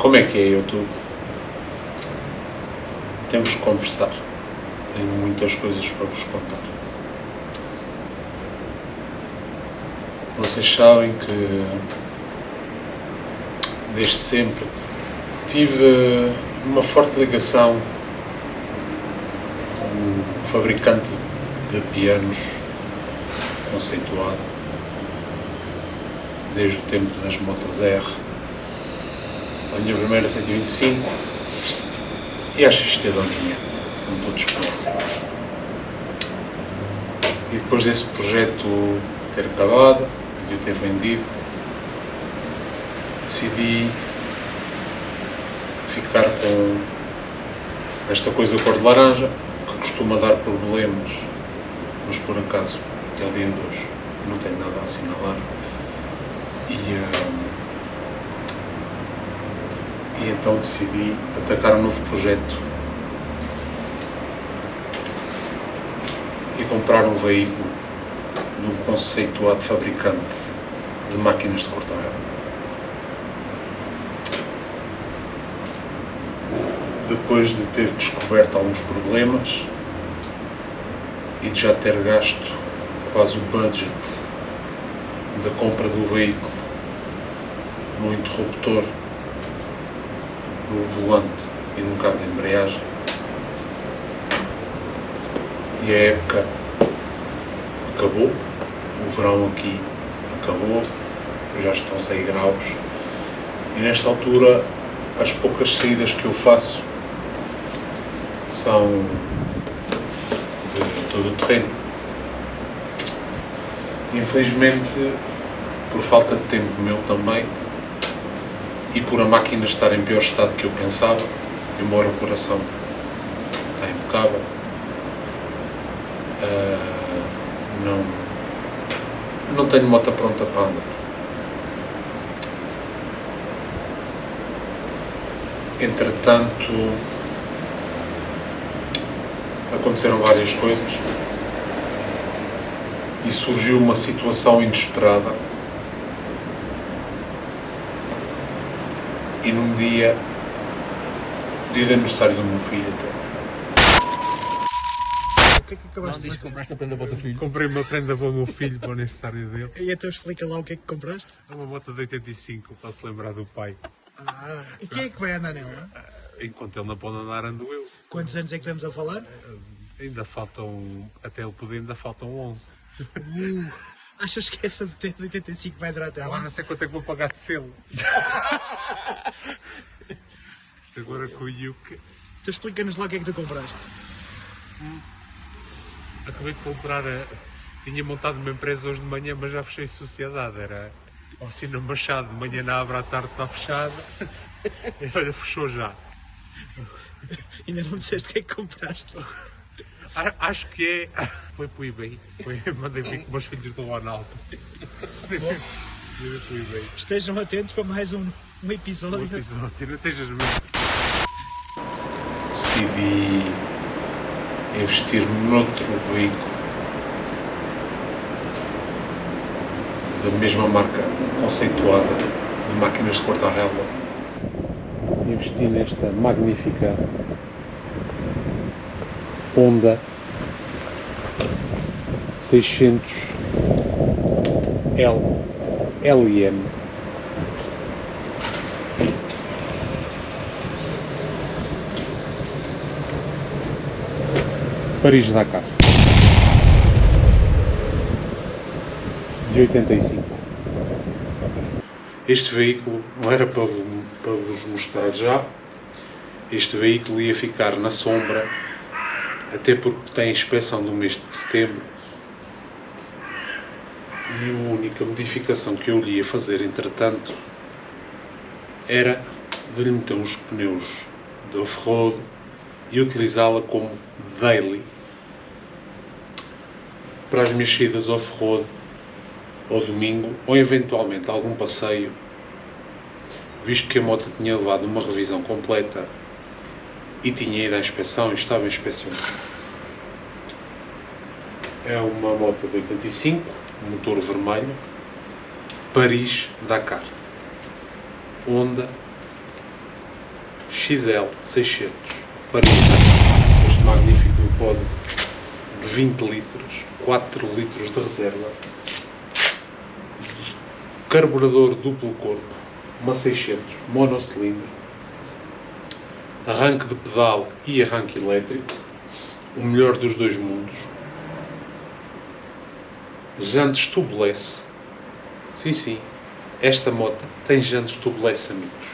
Como é que é, YouTube? Temos que conversar. Tenho muitas coisas para vos contar. Vocês sabem que desde sempre tive uma forte ligação com um fabricante de pianos conceituado desde o tempo das motas R. A minha primeira 125 e a XT Doninha, como todos conhecem. E depois desse projeto ter acabado, de eu ter vendido, decidi ficar com esta coisa cor de laranja, que costuma dar problemas, mas por acaso, até o dia de hoje, não tenho nada a assinalar. E então decidi atacar um novo projeto e comprar um veículo de um conceituado fabricante de máquinas de cortar relva. Depois de ter descoberto alguns problemas e de já ter gasto quase o budget da compra do veículo no interruptor, no volante e num cabo de embreagem, e a época acabou, o verão aqui acabou, já estão a 6 graus, e nesta altura as poucas saídas que eu faço são de todo o terreno. Infelizmente, por falta de tempo meu também, e por a máquina estar em pior estado que eu pensava, embora o coração está impecável, não tenho moto pronta para andar. Entretanto, aconteceram várias coisas e surgiu uma situação inesperada. E num dia de aniversário do meu filho até. O que é que acabaste de fazer? Compraste a prenda para o teu filho? Comprei uma prenda para o meu filho para o aniversário dele. E então explica lá o que é que compraste. É uma moto de 85, para se lembrar do pai. E quem é que vai andar nela? Enquanto ele não pode andar, ando eu. Quantos anos é que estamos a falar? Ainda faltam, até ele poder, ainda faltam 11. Achas que essa de 85 vai durar até lá? Não sei quanto é que vou pagar de selo. Agora com o Yuke. Então explica-nos lá o que é que tu compraste. Acabei de comprar tinha montado uma empresa hoje de manhã, mas já fechei sociedade. Era Oficina Machado, de manhã na Abra, à tarde está fechada. E olha, fechou já. Ainda não disseste o que é que compraste. Acho que é. Foi para o eBay. Mandei vir com meus filhos do Ronaldo. Mandei para o eBay. Estejam atentos para mais um episódio. Não estejas mesmo. Decidi investir noutro veículo da mesma marca conceituada de máquinas de cortar relva. Investi nesta magnífica Honda 600 LM. Paris-Dakar de 85. Este veículo não era para vos mostrar já. Este veículo ia ficar na sombra, até porque tem inspeção do mês de setembro. E a única modificação que eu lhe ia fazer, entretanto, era de lhe meter uns pneus de off-road e utilizá-la como daily para as minhas saídas off-road ao domingo, ou eventualmente algum passeio, visto que a moto tinha levado uma revisão completa e tinha ido à inspeção e estava inspecionada. É uma moto de 85, motor vermelho, Paris-Dakar, Honda XL 600 para este magnífico depósito de 20 litros, 4 litros de reserva, carburador duplo corpo, uma 600 monocilindro, arranque de pedal e arranque elétrico, o melhor dos dois mundos, jantes tubeless. Sim, esta moto tem jantes tubeless, amigos.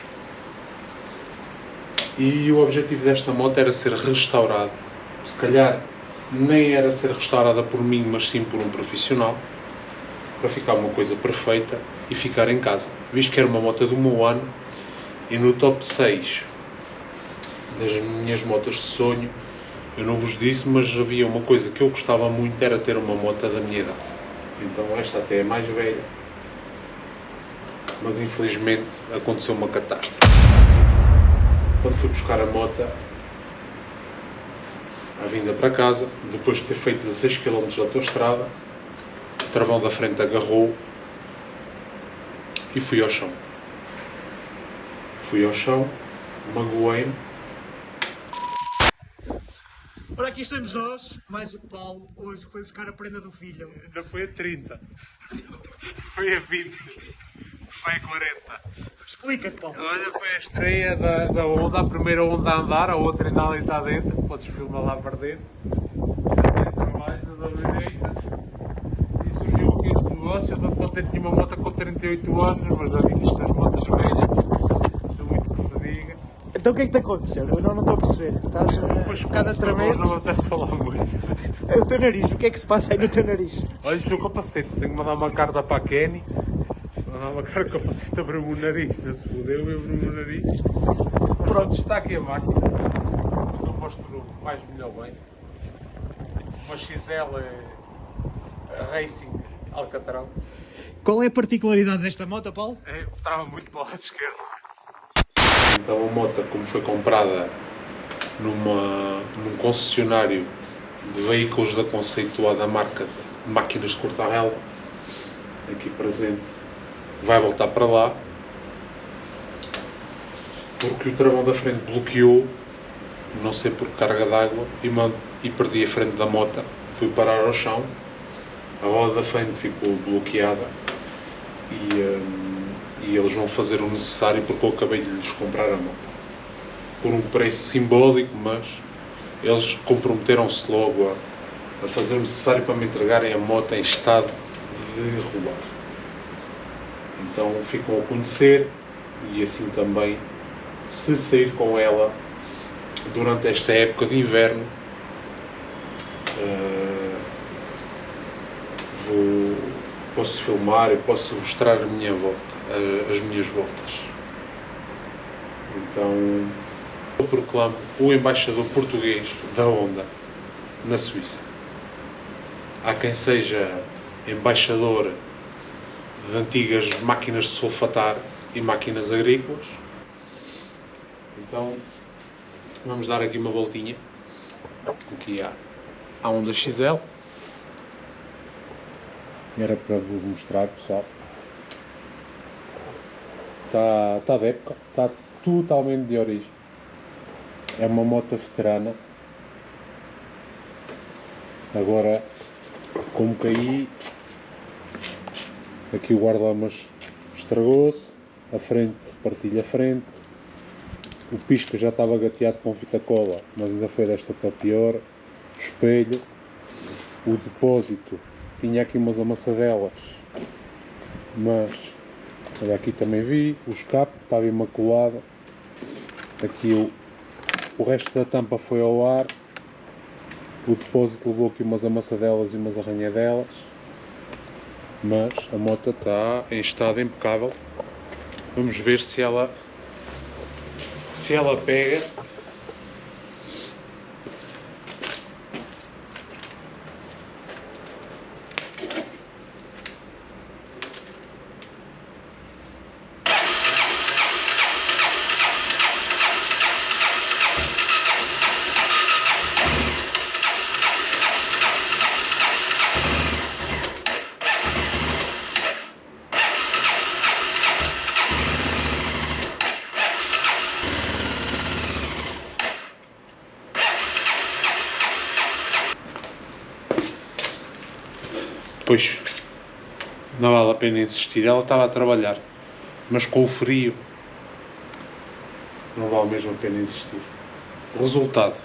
E o objetivo desta moto era ser restaurada. Se calhar nem era ser restaurada por mim, mas sim por um profissional, para ficar uma coisa perfeita e ficar em casa. Visto que era uma moto do meu ano e no top 6 das minhas motas de sonho, eu não vos disse, mas havia uma coisa que eu gostava muito, era ter uma moto da minha idade. Então esta até é mais velha, mas infelizmente aconteceu uma catástrofe. Quando fui buscar a moto, à vinda para casa, depois de ter feito 16 km de autoestrada, o travão da frente agarrou e fui ao chão. Magoei-me. Ora, aqui estamos nós, mais o Paulo, hoje que foi buscar a prenda do filho. Não foi a 30, foi a 20, foi a 40. Explica-te, Paulo. Olha, foi a estreia da Honda, a primeira Honda a andar, a outra ainda ali está dentro, podes filmar lá para dentro. Trabalhos da direita. E surgiu aqui este negócio, eu estou contente de uma moto com 38 anos, mas já vi que isto das motas velhas, não muito que se diga. Então o que é que te aconteceu? Eu não estou a perceber. Estás um bocado a tremer. Não me apetece falar muito. É o teu nariz, o que é que se passa aí no teu nariz? Olha, isto é o capacete, tenho que mandar uma carta para a Kenny. Mandar uma carta com o capacete, abriu-me o nariz, não se fodeu, abriu-me o nariz. Pronto, está aqui a máquina. Mas eu mostro mais melhor bem. Uma XL Racing Alcatrão. Qual é a particularidade desta moto, Paulo? Estava muito para o lado esquerdo. Então a moto, como foi comprada num concessionário de veículos da conceituada marca de máquinas de cortar relva, aqui presente, vai voltar para lá, porque o travão da frente bloqueou, não sei por carga d'água, e perdi a frente da moto, fui parar ao chão, a roda da frente ficou bloqueada e eles vão fazer o necessário porque eu acabei de lhes comprar a moto por um preço simbólico, mas eles comprometeram-se logo a fazer o necessário para me entregarem a moto em estado de rolar. Então ficam a conhecer e assim também, se sair com ela durante esta época de inverno, posso filmar e posso mostrar a minha volta, as minhas voltas. Então eu proclamo o embaixador português da Honda na Suíça. Há quem seja embaixador de antigas máquinas de sulfatar e máquinas agrícolas. Então vamos dar aqui uma voltinha. Aqui há a Honda XL. Era para vos mostrar, pessoal. Está de época, está totalmente de origem. É uma moto veterana. Agora, como caí, aqui o guarda-lamas estragou-se, a frente, partilha a frente, o pisca já estava gateado com fita cola, mas ainda foi desta para pior, o espelho, o depósito, tinha aqui umas amassadelas, mas olha, aqui também vi, o escape estava imaculado, aqui o resto da tampa foi ao ar, o depósito levou aqui umas amassadelas e umas arranhadelas, mas a moto está em estado impecável. Vamos ver se ela pega. Pois, não vale a pena insistir. Ela estava a trabalhar, mas com o frio não vale mesmo a pena insistir. O resultado: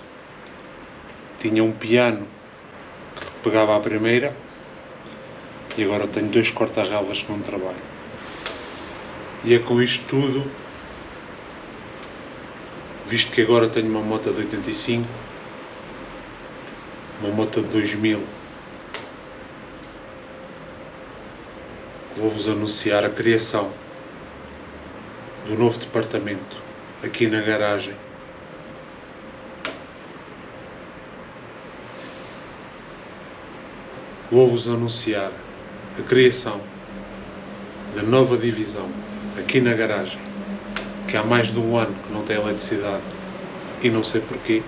tinha um piano que pegava à primeira e agora tenho 2 corta-relvas que não trabalham. E é com isto tudo, visto que agora tenho uma moto de 85, uma moto de 2000, vou-vos anunciar a criação do novo departamento aqui na garagem. Vou-vos anunciar a criação da nova divisão aqui na garagem, que há mais de um ano que não tem eletricidade e não sei porquê.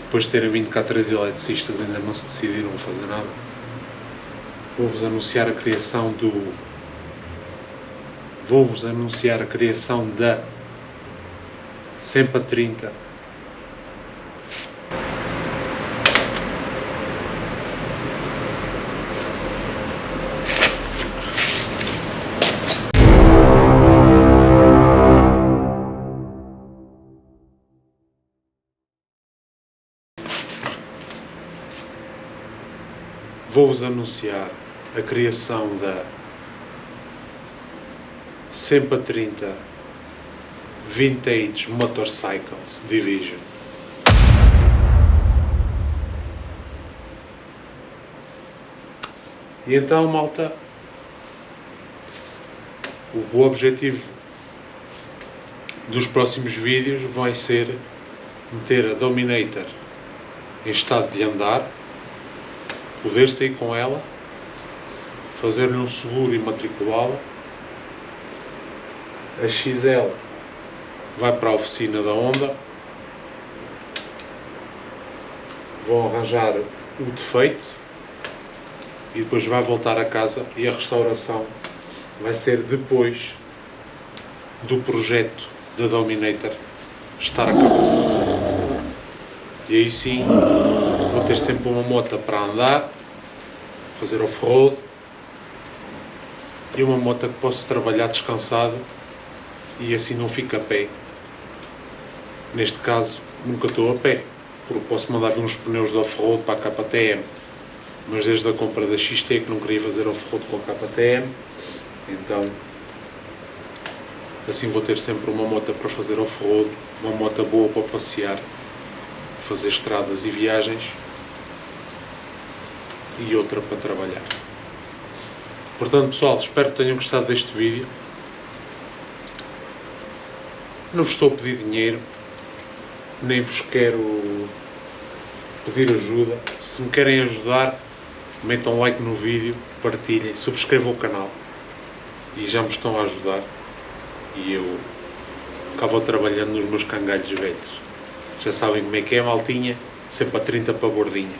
Depois de terem vindo cá 3 eletricistas ainda não se decidiram a fazer nada. Vou-vos anunciar a criação da Sempre a 30. Vou-vos anunciar a criação da Sempre a 30 Vintage Motorcycles Division. E então, malta, o objetivo dos próximos vídeos vai ser meter a Dominator em estado de andar, poder sair com ela, fazer-lhe um seguro e matriculá-la. A XL vai para a oficina da Honda, vão arranjar o defeito e depois vai voltar a casa, e a restauração vai ser depois do projeto da Dominator estar acabado. E aí sim vou ter sempre uma moto para andar, fazer off-road, e uma moto que posso trabalhar descansado e assim não fico a pé. Neste caso nunca estou a pé, porque posso mandar vir uns pneus de off-road para a KTM, mas desde a compra da XT que não queria fazer off-road com a KTM, então assim vou ter sempre uma moto para fazer off-road, uma moto boa para passear, fazer estradas e viagens, e outra para trabalhar. Portanto, pessoal, espero que tenham gostado deste vídeo. Não vos estou a pedir dinheiro, nem vos quero pedir ajuda. Se me querem ajudar, metam like no vídeo, partilhem, subscrevam o canal, e já me estão a ajudar, e eu cá vou trabalhando nos meus cangalhos velhos. Já sabem como é que é, maltinha, sempre a 30 para a gordinha.